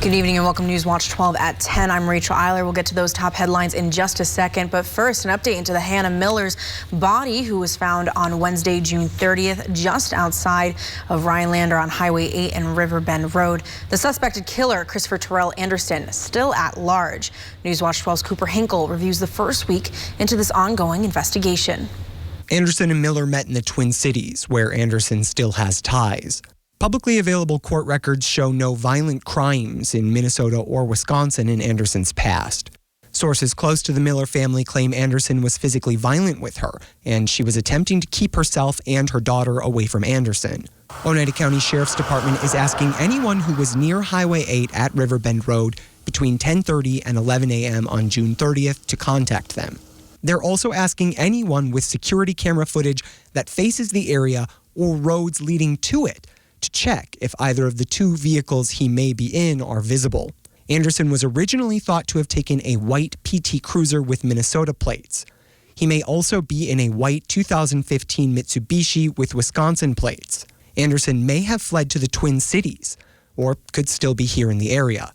Good evening and welcome to News Watch 12 at 10. I'm Rachel Eiler. We'll get to those top headlines in just a second. But first, an update into the Hannah Miller's body, who was found on Wednesday, June 30th, just outside of Rhinelander on Highway 8 and Riverbend Road. The suspected killer, Christopher Terrell Anderson, still at large. News Watch 12's Cooper Hinkle reviews the first week into this ongoing investigation. Anderson and Miller met in the Twin Cities, where Anderson still has ties. Publicly available court records show no violent crimes in Minnesota or Wisconsin in Anderson's past. Sources close to the Miller family claim Anderson was physically violent with her, and she was attempting to keep herself and her daughter away from Anderson. Oneida County Sheriff's Department is asking anyone who was near Highway 8 at Riverbend Road between 10:30 and 11 a.m. on June 30th to contact them. They're also asking anyone with security camera footage that faces the area or roads leading to it to check if either of the two vehicles he may be in are visible. Anderson was originally thought to have taken a white PT Cruiser with Minnesota plates. He may also be in a white 2015 Mitsubishi with Wisconsin plates. Anderson may have fled to the Twin Cities, or could still be here in the area.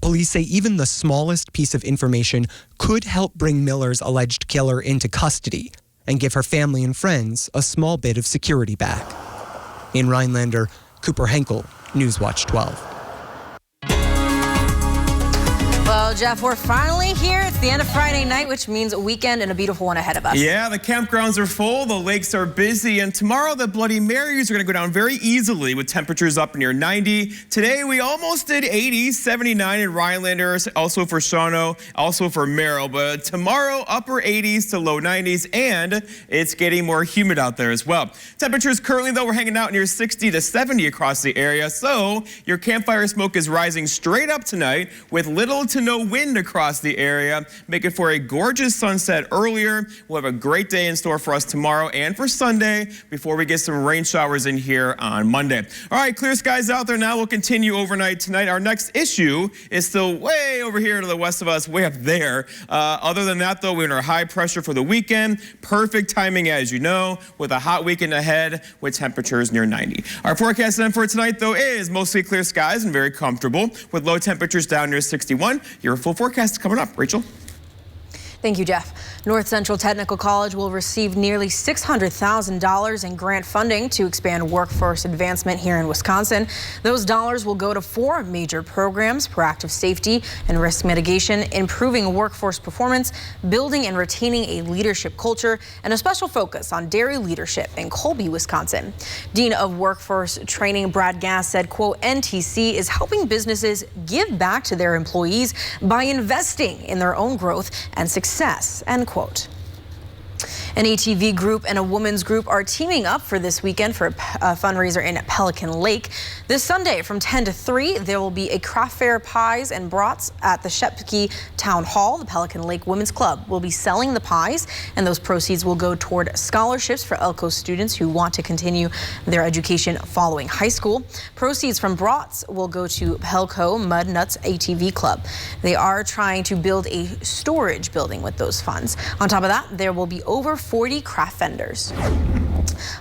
Police say even the smallest piece of information could help bring Miller's alleged killer into custody and give her family and friends a small bit of security back. In Rhinelander, Cooper Hinkle, News Watch 12. Well, Jeff, we're finally here. It's the end of Friday night, which means a weekend and a beautiful one ahead of us. Yeah, the campgrounds are full, the lakes are busy, and tomorrow the Bloody Marys are going to go down very easily with temperatures up near 90. Today we almost did 80, 79 in Rhinelander, also for Shawano, also for Merrill, but tomorrow upper 80s to low 90s, and it's getting more humid out there as well. Temperatures currently, though, we're hanging out near 60 to 70 across the area, so your campfire smoke is rising straight up tonight with little to no wind across the area. Make it for a gorgeous sunset earlier. We'll have a great day in store for us tomorrow and for Sunday before we get some rain showers in here on Monday. All right, clear skies out there now. We'll continue overnight tonight. Our next issue is still way over here to the west of us, way up there. Other than that, though, we're in our high pressure for the weekend. Perfect timing, as you know, with a hot weekend ahead with temperatures near 90. Our forecast then for tonight, though, is mostly clear skies and very comfortable with low temperatures down near 61. Your full forecast coming up. Rachel? Thank you, Jeff. North Central Technical College will receive nearly $600,000 in grant funding to expand workforce advancement here in Wisconsin. Those dollars will go to 4 major programs: proactive safety and risk mitigation, improving workforce performance, building and retaining a leadership culture, and a special focus on dairy leadership in Colby, Wisconsin. Dean of Workforce Training Brad Gass said, quote, NTC is helping businesses give back to their employees by investing in their own growth and success, end quote. An ATV group and a women's group are teaming up for this weekend for a fundraiser in Pelican Lake. This Sunday from 10 to 3, there will be a craft fair, pies and brats at the Shepke Town Hall. The Pelican Lake Women's Club will be selling the pies, and those proceeds will go toward scholarships for Elko students who want to continue their education following high school. Proceeds from brats will go to Pelco Mud Nuts ATV Club. They are trying to build a storage building with those funds. On top of that, there will be over 40 craft vendors.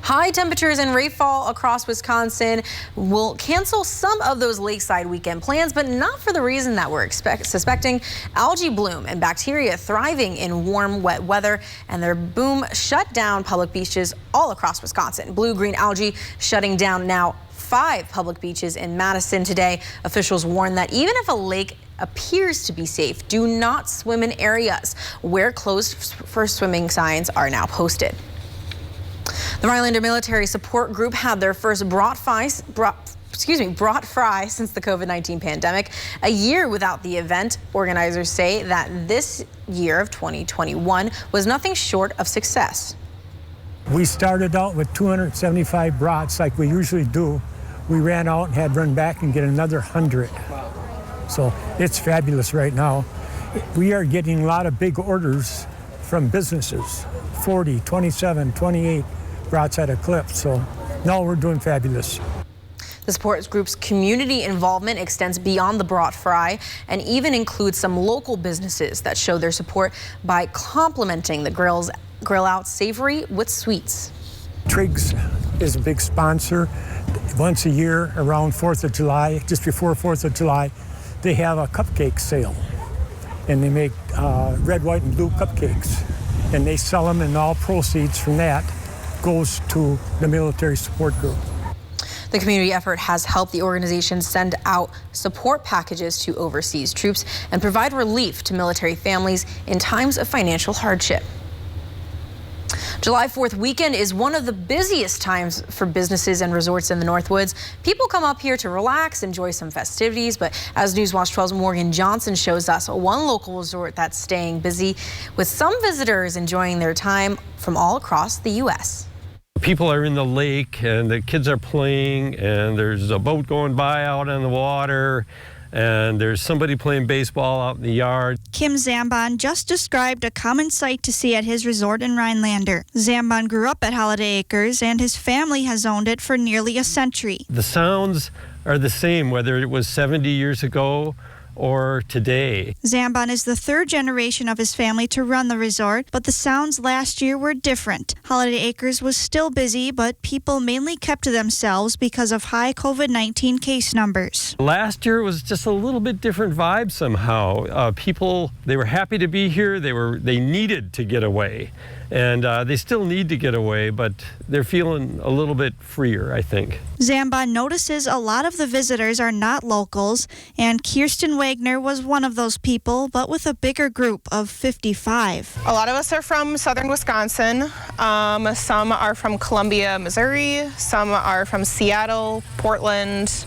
High temperatures and rainfall across Wisconsin will cancel some of those lakeside weekend plans, but not for the reason that we're suspecting. Algae bloom and bacteria thriving in warm, wet weather, and their boom shut down public beaches all across Wisconsin. Blue-green algae shutting down now 5 public beaches in Madison today. Officials warn that even if a lake appears to be safe, do not swim in areas where closed for swimming signs are now posted. The Rhinelander Military Support Group had their first brought fry since the COVID-19 pandemic. A year without the event, organizers say that this year of 2021 was nothing short of success. We started out with 275 brats like we usually do. We ran out and had to run back and get another 100. So it's fabulous right now. We are getting a lot of big orders from businesses, 40, 27, 28 brats at a clip. So no, we're doing fabulous. The support group's community involvement extends beyond the brat fry and even includes some local businesses that show their support by complementing the grill out savory with sweets. Triggs is a big sponsor. Once a year around 4th of July, just before 4th of July, they have a cupcake sale, and they make red, white, and blue cupcakes, and they sell them, and all proceeds from that goes to the military support group. The community effort has helped the organization send out support packages to overseas troops and provide relief to military families in times of financial hardship. July 4th weekend is one of the busiest times for businesses and resorts in the Northwoods. People come up here to relax, enjoy some festivities, but as Newswatch 12's Morgan Johnson shows us, one local resort that's staying busy with some visitors enjoying their time from all across the U.S. People are in the lake and the kids are playing, and there's a boat going by out on the water, and there's somebody playing baseball out in the yard. Kim Zambon just described a common sight to see at his resort in Rhinelander. Zambon grew up at Holiday Acres, and his family has owned it for nearly a century. The sounds are the same, whether it was 70 years ago or today. Zambon is the third generation of his family to run the resort, but the sounds last year were different. Holiday Acres was still busy, but people mainly kept to themselves because of high COVID-19 case numbers. Last year was just a little bit different vibe somehow. People, they were happy to be here. They needed to get away. And they still need to get away, but they're feeling a little bit freer, I think. Zambon notices a lot of the visitors are not locals, and Kirsten Wagner was one of those people, but with a bigger group of 55. A lot of us are from southern Wisconsin. Some are from Columbia, Missouri. Some are from Seattle, Portland,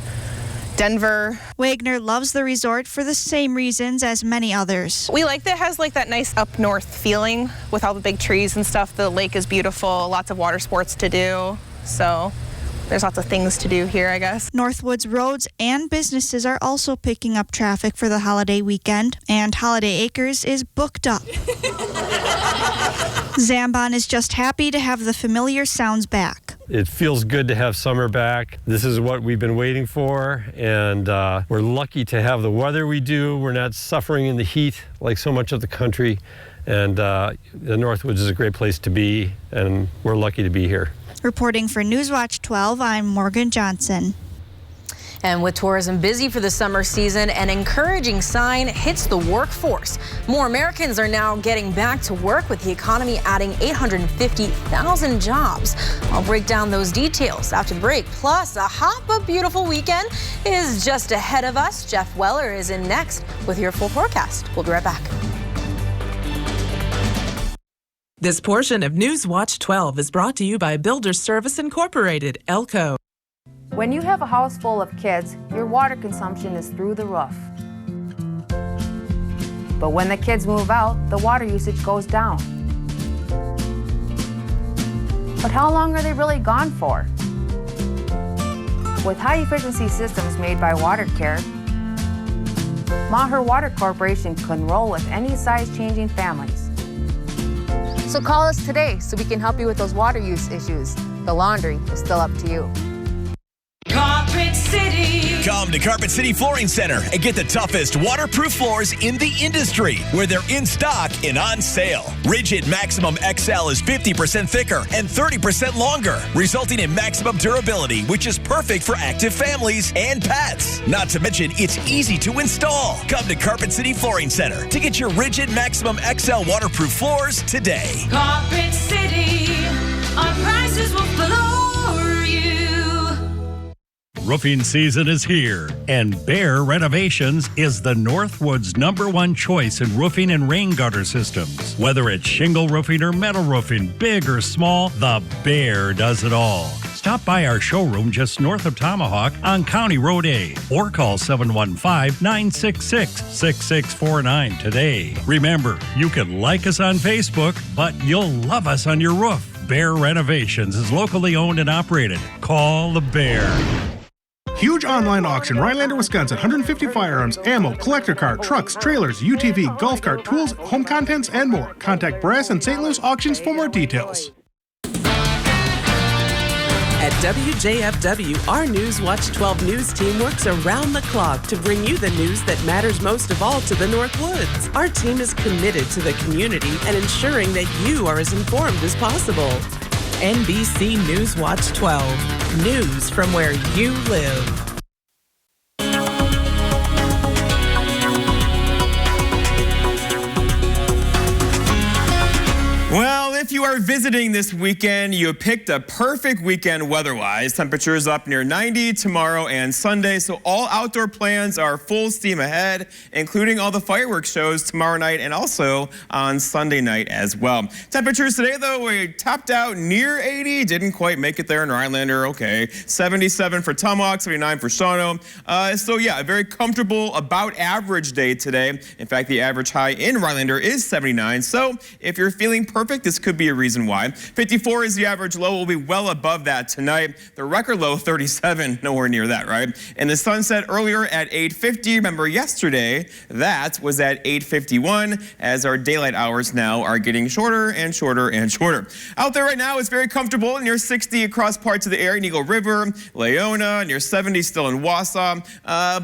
Denver. Wagner loves the resort for the same reasons as many others. We like that it has like that nice up north feeling with all the big trees and stuff. The lake is beautiful, lots of water sports to do. So there's lots of things to do here, I guess. Northwoods roads and businesses are also picking up traffic for the holiday weekend, and Holiday Acres is booked up. Zambon is just happy to have the familiar sounds back. It feels good to have summer back. This is what we've been waiting for, and we're lucky to have the weather we do. We're not suffering in the heat like so much of the country, and the Northwoods is a great place to be, and we're lucky to be here. Reporting for Newswatch 12, I'm Morgan Johnson. And with tourism busy for the summer season, an encouraging sign hits the workforce. More Americans are now getting back to work, with the economy adding 850,000 jobs. I'll break down those details after the break. Plus, a hot but beautiful weekend is just ahead of us. Jeff Weller is in next with your full forecast. We'll be right back. This portion of Newswatch 12 is brought to you by Builders Service Incorporated, Elko. When you have a house full of kids, your water consumption is through the roof. But when the kids move out, the water usage goes down. But how long are they really gone for? With high-efficiency systems made by WaterCare, Maher Water Corporation can roll with any size-changing families. So call us today so we can help you with those water use issues. The laundry is still up to you. Carpet City. Come to Carpet City Flooring Center and get the toughest waterproof floors in the industry, where they're in stock and on sale. Rigid Maximum XL is 50% thicker and 30% longer, resulting in maximum durability, which is perfect for active families and pets. Not to mention, it's easy to install. Come to Carpet City Flooring Center to get your Rigid Maximum XL waterproof floors today. Carpet City. Our prices will floor you. Roofing season is here, and Bear Renovations is the Northwoods' #1 choice in roofing and rain gutter systems. Whether it's shingle roofing or metal roofing, big or small, the Bear does it all. Stop by our showroom just north of Tomahawk on County Road A, or call 715-966-6649 today. Remember, you can like us on Facebook, but you'll love us on your roof. Bear Renovations is locally owned and operated. Call the Bear. Huge online auction, Rhinelander, Wisconsin. 150 firearms, ammo, collector car, trucks, trailers, UTV, golf cart, tools, home contents, and more. Contact Brass and St. Louis Auctions for more details. At WJFW, our Newswatch 12 news team works around the clock to bring you the news that matters most of all to the Northwoods. Our team is committed to the community and ensuring that you are as informed as possible. NBC Newswatch 12. News from where you live. are visiting this weekend, you picked a perfect weekend weather-wise. Temperatures up near 90 tomorrow and Sunday, so all outdoor plans are full steam ahead, including all the fireworks shows tomorrow night and also on Sunday night as well. Temperatures today, though, we topped out near 80, didn't quite make it there in Rhinelander, okay. 77 for Tomahawk, 79 for Shawano. So yeah, a very comfortable, about average day today. In fact, the average high in Rhinelander is 79, so if you're feeling perfect, this could be a reason why. 54 is the average low. We'll be well above that tonight. The record low, 37, nowhere near that, right? And the sun set earlier at 8:50. Remember yesterday, that was at 8:51, as our daylight hours now are getting shorter and shorter and shorter. Out there right now, it's very comfortable, near 60 across parts of the area, Eagle River, Leona, near 70 still in Wausau.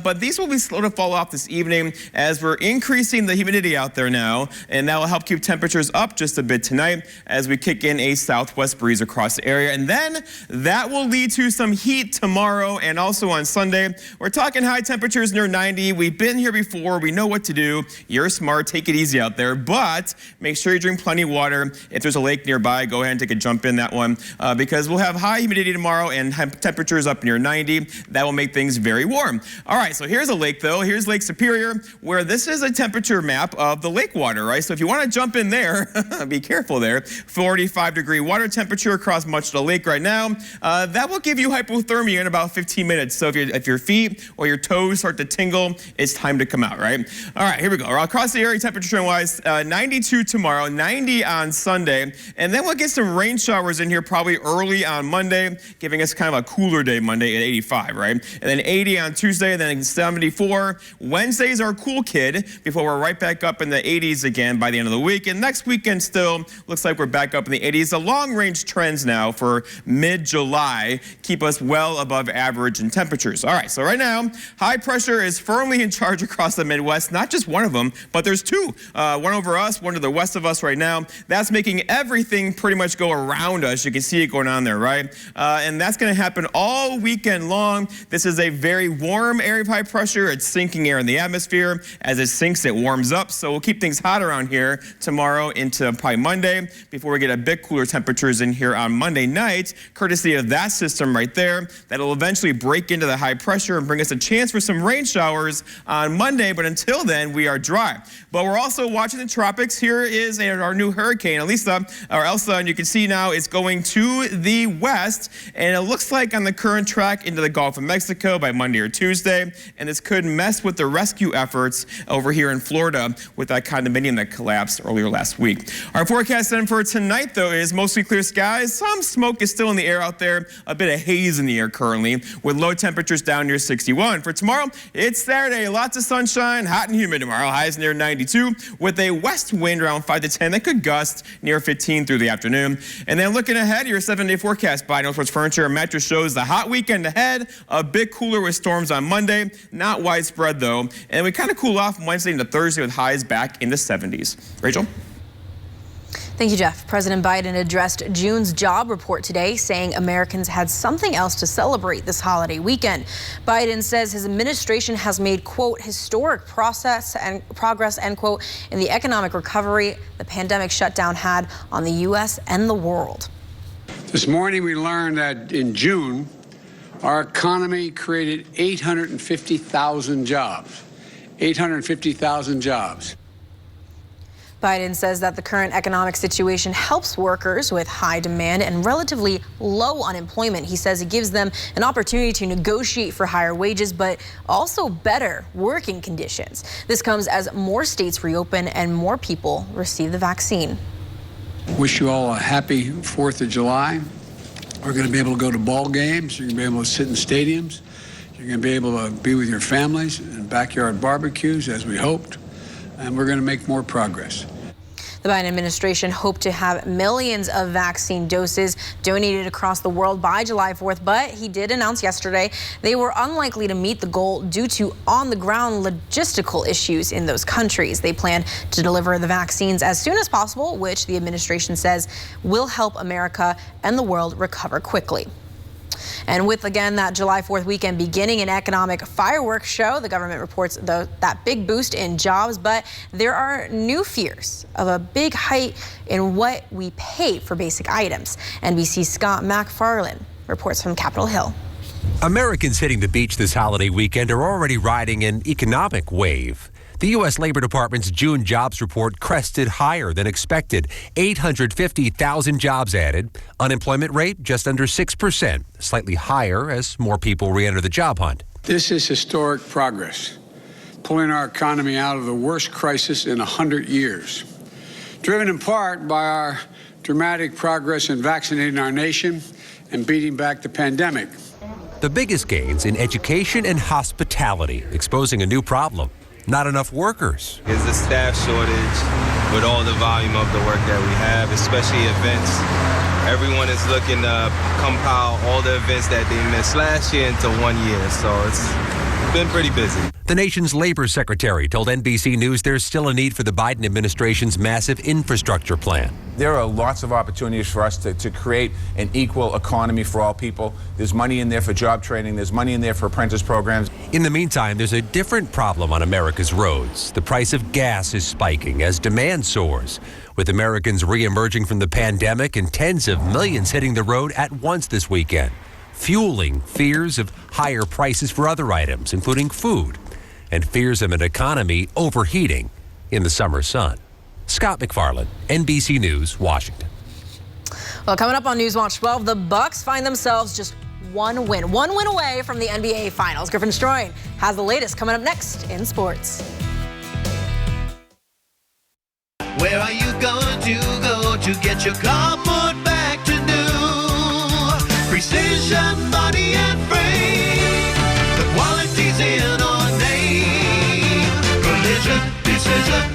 But these will be slow to fall off this evening as we're increasing the humidity out there now, and that will help keep temperatures up just a bit tonight as we kick in a southwest breeze across the area. And then that will lead to some heat tomorrow and also on Sunday. We're talking high temperatures near 90. We've been here before. We know what to do. You're smart. Take it easy out there. But make sure you drink plenty of water. If there's a lake nearby, go ahead and take a jump in that one because we'll have high humidity tomorrow and temperatures up near 90. That will make things very warm. All right, so here's a lake, though. Here's Lake Superior, where this is a temperature map of the lake water, right? So if you want to jump in there, be careful there. 45-degree water temperature across much of the lake right now. That will give you hypothermia in about 15 minutes. So if your feet or your toes start to tingle, it's time to come out, right? All right, here we go. Across the area, temperature trend-wise, 92 tomorrow, 90 on Sunday. And then we'll get some rain showers in here probably early on Monday, giving us kind of a cooler day Monday at 85, right? And then 80 on Tuesday, then 74. Wednesday's our cool kid before we're right back up in the 80s again by the end of the week. And next weekend still looks like we're back up in the 80s. The long-range trends now for mid-July keep us well above average in temperatures. All right, so right now, high pressure is firmly in charge across the Midwest. Not just one of them, but there's two. One over us, one to the west of us right now. That's making everything pretty much go around us. You can see it going on there, right? And that's going to happen all weekend long. This is a very warm area of high pressure. It's sinking air in the atmosphere. As it sinks, it warms up. So we'll keep things hot around here tomorrow into probably Monday before we get a bit cooler temperatures in here on Monday night, courtesy of that system right there. That'll eventually break into the high pressure and bring us a chance for some rain showers on Monday. But until then, we are dry. But we're also watching the tropics. Here is our new hurricane, Elsa, and you can see now it's going to the west, and it looks like on the current track into the Gulf of Mexico by Monday or Tuesday, and this could mess with the rescue efforts over here in Florida with that condominium that collapsed earlier last week. Our forecast then for tonight, though, is mostly clear skies. Some smoke is still in the air out there, a bit of haze in the air currently, with low temperatures down near 61. For tomorrow, it's Saturday, lots of sunshine, hot and humid tomorrow, highs near 92, with a west wind around 5 to 10 that could gust near 15 through the afternoon. And then looking ahead, your 7-day forecast by Northwoods Furniture and Mattress shows the hot weekend ahead, a bit cooler with storms on Monday, not widespread though, and we kind of cool off Wednesday into Thursday with highs back in the 70s. Rachel? Thank you, Jeff. President Biden addressed June's job report today, saying Americans had something else to celebrate this holiday weekend. Biden says his administration has made, quote, historic progress, end quote, in the economic recovery the pandemic shutdown had on the U.S. and the world. This morning we learned that in June, our economy created 850,000 jobs. 850,000 jobs. Biden says that the current economic situation helps workers with high demand and relatively low unemployment. He says it gives them an opportunity to negotiate for higher wages, but also better working conditions. This comes as more states reopen and more people receive the vaccine. Wish you all a happy 4th of July. We're going to be able to go to ball games. You're going to be able to sit in stadiums. You're going to be able to be with your families and backyard barbecues as we hoped. And we're going to make more progress. The Biden administration hoped to have millions of vaccine doses donated across the world by July 4th, but he did announce yesterday they were unlikely to meet the goal due to on-the-ground logistical issues in those countries. They plan to deliver the vaccines as soon as possible, which the administration says will help America and the world recover quickly. And with, again, that July 4th weekend beginning an economic fireworks show, the government reports that big boost in jobs, but there are new fears of a big hike in what we pay for basic items. NBC's Scott MacFarlane reports from Capitol Hill. Americans hitting the beach this holiday weekend are already riding an economic wave. The U.S. Labor Department's June jobs report crested higher than expected. 850,000 jobs added. Unemployment rate just under 6%, slightly higher as more people re-enter the job hunt. This is historic progress, pulling our economy out of the worst crisis in 100 years. Driven in part by our dramatic progress in vaccinating our nation and beating back the pandemic. The biggest gains in education and hospitality, exposing a new problem. Not enough workers. Is the staff shortage with all the volume of the work that we have, especially events. Everyone is looking to compile all the events that they missed last year into 1 year, so it's been pretty busy. The nation's labor secretary told NBC News there's still a need for the Biden administration's massive infrastructure plan. There are lots of opportunities for us to create an equal economy for all people. There's money in there for job training. There's money in there for apprentice programs. In the meantime, there's a different problem on America's roads. The price of gas is spiking as demand soars, with Americans re-emerging from the pandemic and tens of millions hitting the road at once this weekend, fueling fears of higher prices for other items, including food, and fears of an economy overheating in the summer sun. Scott MacFarlane, NBC News, Washington. Well, coming up on Newswatch 12, the Bucks find themselves just one win away from the NBA Finals. Griffin Stroyne has the latest coming up next in sports. Where are you going to go to get your car put back to new? Precision body and frame. The quality's in our name. Collision, precision.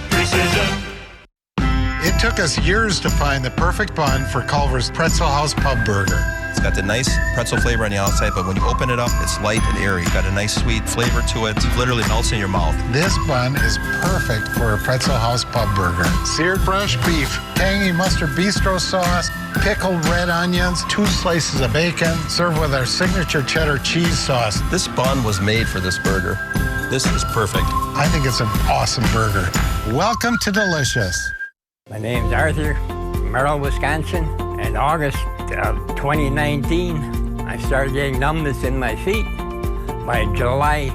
It took us years to find the perfect bun for Culver's Pretzel House Pub Burger. It's got the nice pretzel flavor on the outside, but when you open it up, it's light and airy. Got a nice sweet flavor to it. It literally melts in your mouth. This bun is perfect for a Pretzel House Pub Burger. Seared fresh beef, tangy mustard bistro sauce, pickled red onions, 2 slices of bacon, served with our signature cheddar cheese sauce. This bun was made for this burger. This is perfect. I think it's an awesome burger. Welcome to Delicious. My name's Arthur, from Merrill, Wisconsin. In August of 2019, I started getting numbness in my feet. By July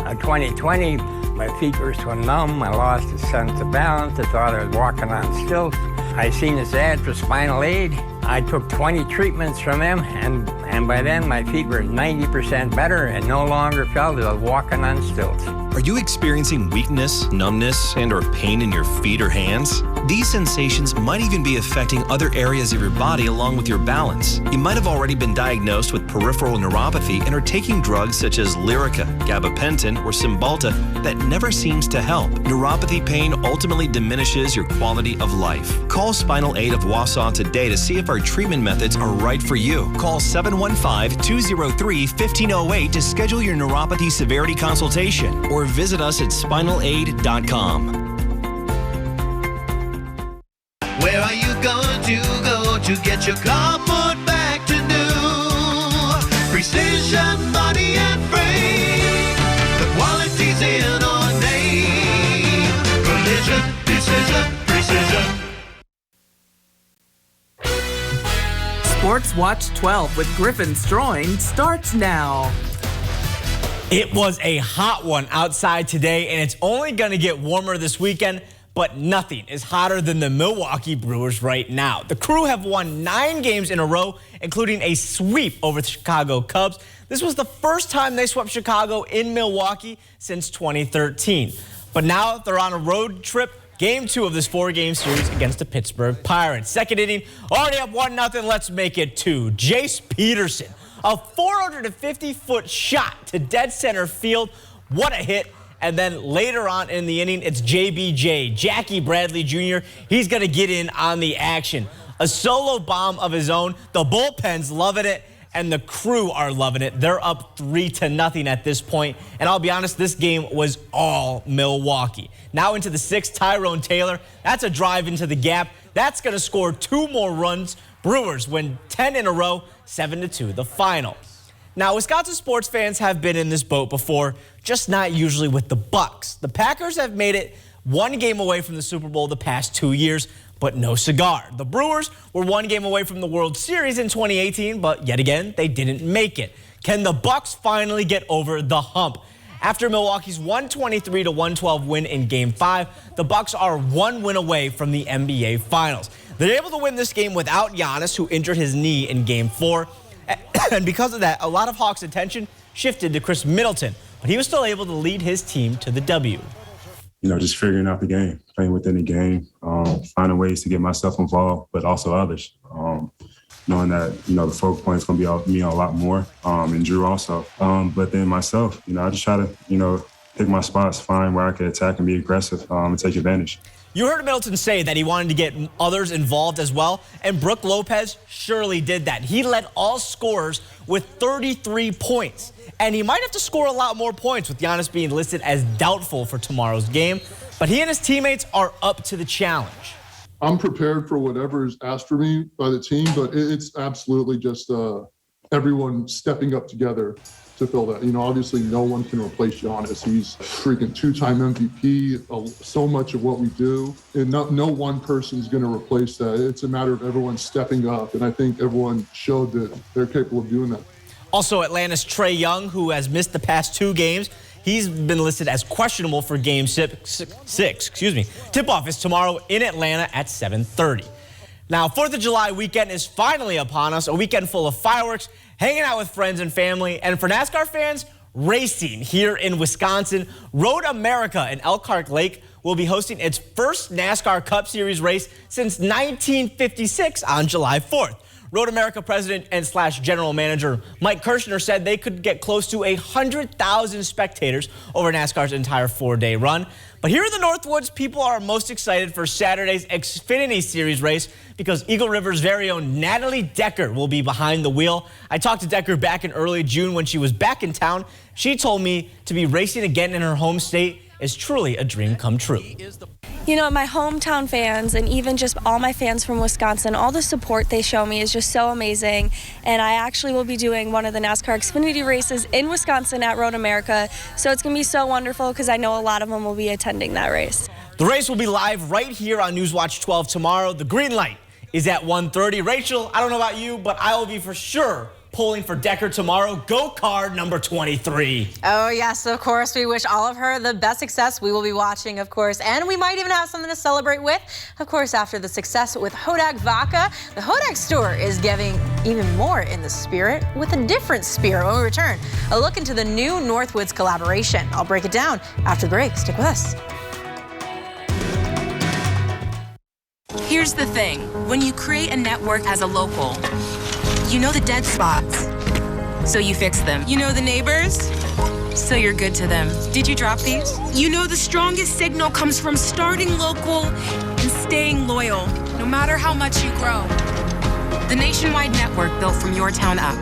of 2020, my feet were so numb, I lost a sense of balance. I thought I was walking on stilts. I seen this ad for Spinal Aid. I took 20 treatments from them, and by then my feet were 90% better and no longer felt as I was walking on stilts. Are you experiencing weakness, numbness, and/or pain in your feet or hands? These sensations might even be affecting other areas of your body along with your balance. You might have already been diagnosed with peripheral neuropathy and are taking drugs such as LYRICA, GABAPENTIN, or CYMBALTA that never seems to help. Neuropathy pain ultimately diminishes your quality of life. Call Spinal Aid of Wausau today to see if our treatment methods are right for you. Call 715-203-1508 to schedule your neuropathy severity consultation or visit us at spinalaid.com. Where are you going to go to get your car put back to new? Precision body and frame. The quality's in our name. Collision, precision. Sports Watch 12 with Griffin Stroyne starts now. It was a hot one outside today, and it's only going to get warmer this weekend, but nothing is hotter than the Milwaukee Brewers right now. The Crew have won 9 games in a row, including a sweep over the Chicago Cubs. This was the first time they swept Chicago in Milwaukee since 2013. But now they're on a road trip. Game 2 of this 4-game series against the Pittsburgh Pirates. Second inning, already up 1-0. Let's make it 2. Jace Peterson, a 450-foot shot to dead center field. What a hit. And then later on in the inning, it's JBJ, Jackie Bradley Jr. He's going to get in on the action. A solo bomb of his own. The bullpen's loving it, and the Crew are loving it. They're up 3-0 at this point. And I'll be honest, this game was all Milwaukee. Now into the 6th, Tyrone Taylor. That's a drive into the gap. That's going to score 2 more runs. Brewers win 10 in a row, 7-2 the final. Now, Wisconsin sports fans have been in this boat before, just not usually with the Bucks. The Packers have made it one game away from the Super Bowl the past 2 years, but no cigar. The Brewers were one game away from the World Series in 2018, but yet again, they didn't make it. Can the Bucks finally get over the hump? After Milwaukee's 123-112 win in Game 5, the Bucks are one win away from the NBA Finals. They're able to win this game without Giannis, who injured his knee in Game 4. And because of that, a lot of Hawks' attention shifted to Chris Middleton, but he was still able to lead his team to the W. You know, just figuring out the game, playing within the game, finding ways to get myself involved, but also others. Knowing that, you know, the focal point is going to be me a lot more, and Drew also. But then myself, you know, I just try to, you know, pick my spots, find where I can attack and be aggressive and take advantage. You heard Middleton say that he wanted to get others involved as well, and Brook Lopez surely did that. He led all scorers with 33 points, and he might have to score a lot more points with Giannis being listed as doubtful for tomorrow's game, but he and his teammates are up to the challenge. I'm prepared for whatever is asked for me by the team, but it's absolutely just everyone stepping up together to fill that. You know, obviously no one can replace Giannis. He's freaking two-time MVP, so much of what we do, and no one person's going to replace that. It's a matter of everyone stepping up, and I think everyone showed that they're capable of doing that. Also, Atlanta's Trae Young, who has missed the past 2 games, he's been listed as questionable for Game 6. Tip-off is tomorrow in Atlanta at 7:30. Now, 4th of July weekend is finally upon us, a weekend full of fireworks, hanging out with friends and family, and for NASCAR fans, racing here in Wisconsin. Road America in Elkhart Lake will be hosting its first NASCAR Cup Series race since 1956 on July 4th. Road America president and / general manager Mike Kirshner said they could get close to 100,000 spectators over NASCAR's entire 4-day run. But here in the Northwoods, people are most excited for Saturday's Xfinity Series race because Eagle River's very own Natalie Decker will be behind the wheel. I talked to Decker back in early June when she was back in town. She told me to be racing again in her home state is truly a dream come true. You know, my hometown fans and even just all my fans from Wisconsin, all the support they show me is just so amazing. And I actually will be doing one of the NASCAR Xfinity races in Wisconsin at Road America. So it's going to be so wonderful because I know a lot of them will be attending that race. The race will be live right here on Newswatch 12 tomorrow. The green light is at 1:30. Rachel, I don't know about you, but I will be for sure pulling for Decker tomorrow. Go card number 23. Oh, yes, of course. We wish all of her the best success. We will be watching, of course, and we might even have something to celebrate with. Of course, after the success with Hodag Vodka, the Hodag store is giving even more in the spirit with a different spirit when we return. A look into the new Northwoods collaboration. I'll break it down after the break. Stick with us. Here's the thing. When you create a network as a local, you know the dead spots, so you fix them. You know the neighbors, so you're good to them. Did you drop these? You know the strongest signal comes from starting local and staying loyal, no matter how much you grow. The nationwide network built from your town up.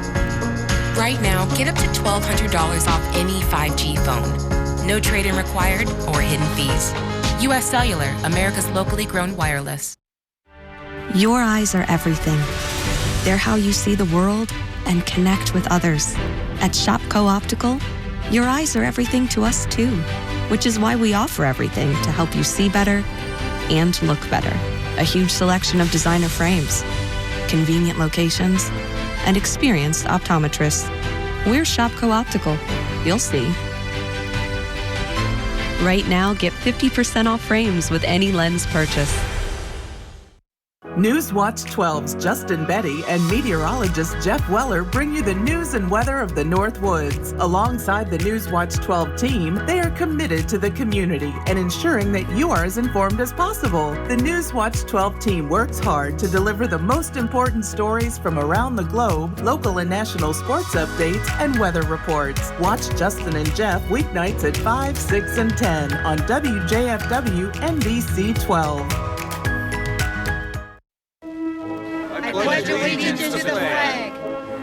Right now, get up to $1,200 off any 5G phone. No trade-in required or hidden fees. U.S. Cellular, America's locally grown wireless. Your eyes are everything. They're how you see the world and connect with others. At Shopco Optical, your eyes are everything to us too, which is why we offer everything to help you see better and look better. A huge selection of designer frames, convenient locations, and experienced optometrists. We're Shopco Optical. You'll see. Right now, get 50% off frames with any lens purchase. Newswatch 12's Justin Betty and meteorologist Jeff Weller bring you the news and weather of the Northwoods. Alongside the Newswatch 12 team, they are committed to the community and ensuring that you are as informed as possible. The Newswatch 12 team works hard to deliver the most important stories from around the globe, local and national sports updates, and weather reports. Watch Justin and Jeff weeknights at 5, 6, and 10 on WJFW NBC 12. I pledge allegiance to the flag,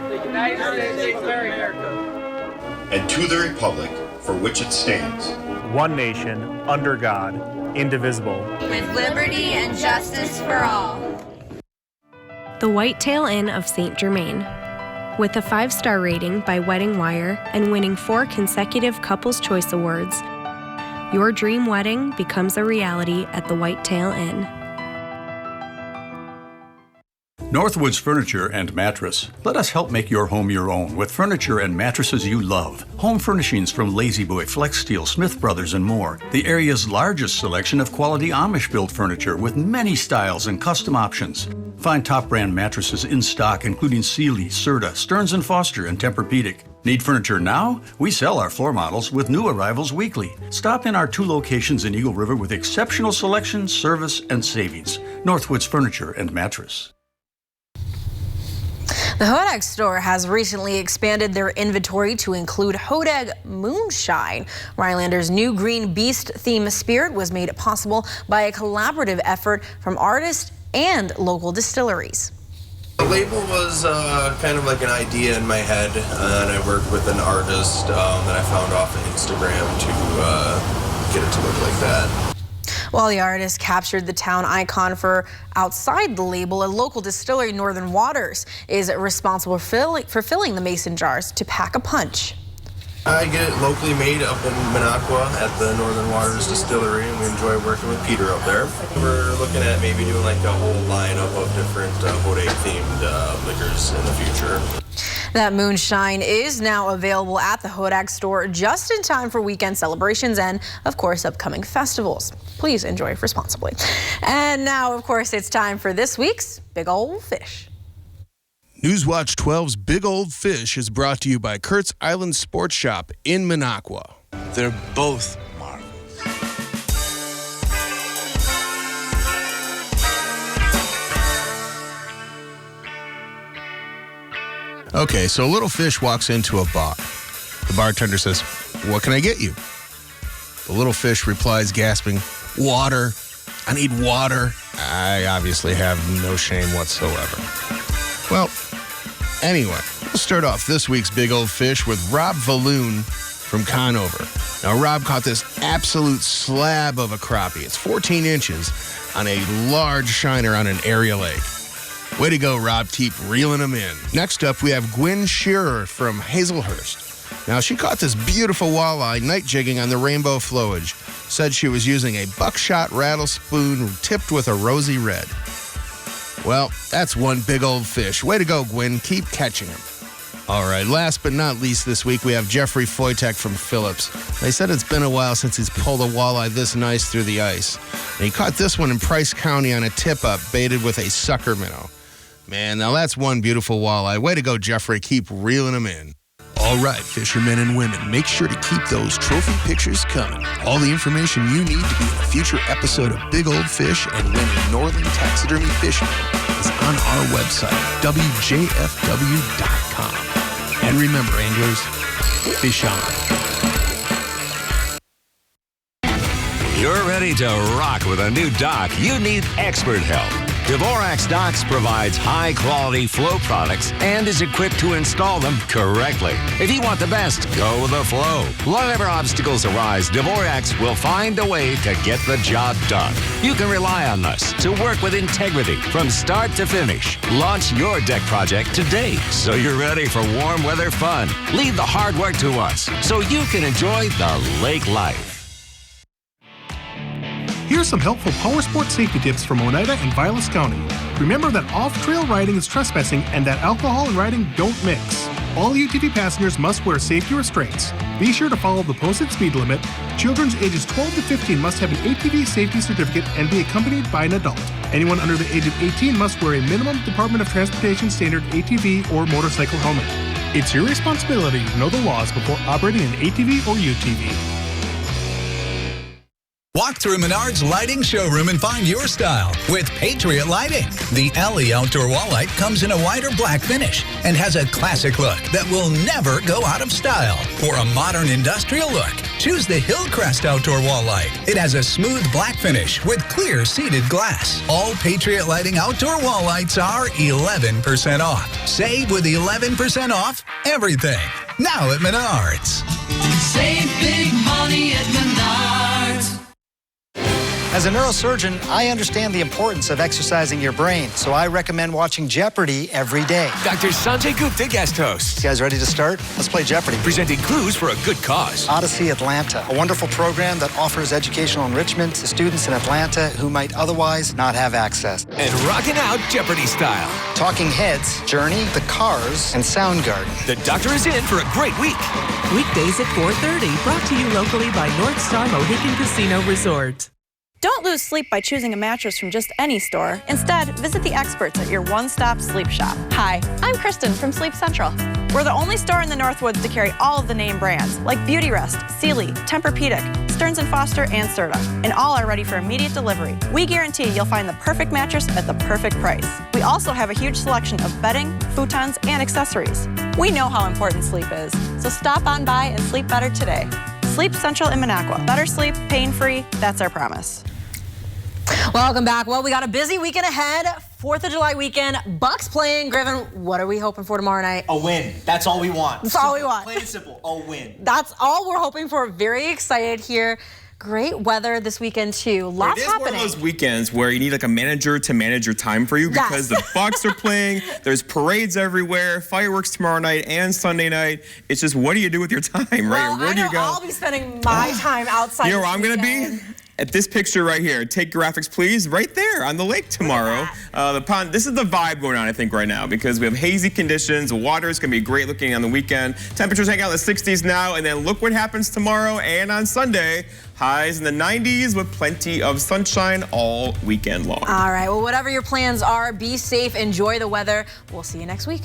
the United States of America, and to the republic for which it stands, one nation, under God, indivisible, with liberty and justice for all. The Whitetail Inn of St. Germain. With a 5-star rating by Wedding Wire and winning 4 consecutive Couples Choice Awards, your dream wedding becomes a reality at the Whitetail Inn. Northwoods Furniture and Mattress. Let us help make your home your own with furniture and mattresses you love. Home furnishings from Lazy Boy, Flex Steel, Smith Brothers, and more. The area's largest selection of quality Amish-built furniture with many styles and custom options. Find top brand mattresses in stock, including Sealy, Serta, Stearns & Foster, and Tempur-Pedic. Need furniture now? We sell our floor models with new arrivals weekly. Stop in our 2 locations in Eagle River with exceptional selection, service, and savings. Northwoods Furniture and Mattress. The Hodag store has recently expanded their inventory to include Hodag Moonshine. Rhinelander's new Green Beast theme spirit was made possible by a collaborative effort from artists and local distilleries. The label was kind of like an idea in my head, and I worked with an artist that I found off of Instagram to get it to look like that. While the artist captured the town icon for outside the label, a local distillery, Northern Waters, is responsible for filling the mason jars to pack a punch. I get it locally made up in Minocqua at the Northern Waters Distillery, and we enjoy working with Peter up there. We're looking at maybe doing like a whole lineup of different Hodag-themed liquors in the future. That moonshine is now available at the Hodag store just in time for weekend celebrations and, of course, upcoming festivals. Please enjoy responsibly. And now, of course, it's time for this week's Big Old Fish. Newswatch 12's Big Old Fish is brought to you by Kurt's Island Sports Shop in Minocqua. They're both marvelous. Okay, so a little fish walks into a bar. The bartender says, "What can I get you?" The little fish replies, gasping, "Water. I need water." I obviously have no shame whatsoever. Well, anyway, we'll start off this week's Big Old Fish with Rob Valoon from Conover. Now, Rob caught this absolute slab of a crappie. It's 14 inches on a large shiner on an area lake. Way to go, Rob. Keep reeling them in. Next up, we have Gwen Shearer from Hazelhurst. Now, she caught this beautiful walleye night jigging on the rainbow flowage. Said she was using a buckshot rattle spoon tipped with a rosy red. Well, that's one big old fish. Way to go, Gwen. Keep catching them. All right, last but not least this week, we have Jeffrey Foytek from Phillips. They said it's been a while since he's pulled a walleye this nice through the ice. And he caught this one in Price County on a tip-up, baited with a sucker minnow. Man, now that's one beautiful walleye. Way to go, Jeffrey. Keep reeling them in. All right, fishermen and women, make sure to keep those trophy pictures coming. All the information you need to be in a future episode of Big Old Fish and win a Northern Taxidermy Fishman is on our website, WJFW.com. And remember, anglers, fish on. You're ready to rock with a new dock. You need expert help. Dvorak's Docks provides high-quality flow products and is equipped to install them correctly. If you want the best, go with the flow. Whatever obstacles arise, Dvorak's will find a way to get the job done. You can rely on us to work with integrity from start to finish. Launch your deck project today so you're ready for warm weather fun. Leave the hard work to us so you can enjoy the lake life. Here's some helpful power sports safety tips from Oneida and Vilas County. Remember that off-trail riding is trespassing and that alcohol and riding don't mix. All UTV passengers must wear safety restraints. Be sure to follow the posted speed limit. Children ages 12 to 15 must have an ATV safety certificate and be accompanied by an adult. Anyone under the age of 18 must wear a minimum Department of Transportation standard ATV or motorcycle helmet. It's your responsibility to know the laws before operating an ATV or UTV. Walk through Menard's Lighting Showroom and find your style with Patriot Lighting. The Alley Outdoor Wall Light comes in a wider black finish and has a classic look that will never go out of style. For a modern industrial look, choose the Hillcrest Outdoor Wall Light. It has a smooth black finish with clear seated glass. All Patriot Lighting Outdoor Wall Lights are 11% off. Save with 11% off everything. Now at Menards. Save big money at Menards. As a neurosurgeon, I understand the importance of exercising your brain, so I recommend watching Jeopardy every day. Dr. Sanjay Gupta guest host. You guys ready to start? Let's play Jeopardy. Presenting clues for a good cause. Odyssey Atlanta, a wonderful program that offers educational enrichment to students in Atlanta who might otherwise not have access. And rocking out Jeopardy style. Talking Heads, Journey, The Cars, and Soundgarden. The doctor is in for a great week. Weekdays at 4:30, brought to you locally by North Star Mohican Casino Resort. Don't lose sleep by choosing a mattress from just any store. Instead, visit the experts at your one-stop sleep shop. Hi, I'm Kristen from Sleep Central. We're the only store in the Northwoods to carry all of the name brands, like Beautyrest, Sealy, Tempur-Pedic, Stearns & Foster, and Serta, and all are ready for immediate delivery. We guarantee you'll find the perfect mattress at the perfect price. We also have a huge selection of bedding, futons, and accessories. We know how important sleep is, so stop on by and sleep better today. Sleep Central in Minocqua. Better sleep, pain-free, that's our promise. Welcome back. Well, we got a busy weekend ahead. 4th of July weekend, Bucks playing. Griffin, what are we hoping for tomorrow night? A win. That's all we want. That's all we want. Plain and simple, a win. That's all we're hoping for. Very excited here. Great weather this weekend too. Lots happening. It is one of those weekends where you need like a manager to manage your time for you because the Bucks are playing. There's parades everywhere, fireworks tomorrow night and Sunday night. It's just what do you do with your time, right? Well, Where do you go? I'll be spending my time outside. You know where I'm gonna be? At this picture right here. Take graphics, please. Right there on the lake tomorrow. The pond. This is the vibe going on, I think, right now because we have hazy conditions. The water is going to be great looking on the weekend. Temperatures hang out in the 60s now, and then look what happens tomorrow and on Sunday. Highs in the 90s with plenty of sunshine all weekend long. All right. Well, whatever your plans are, be safe. Enjoy the weather. We'll see you next week.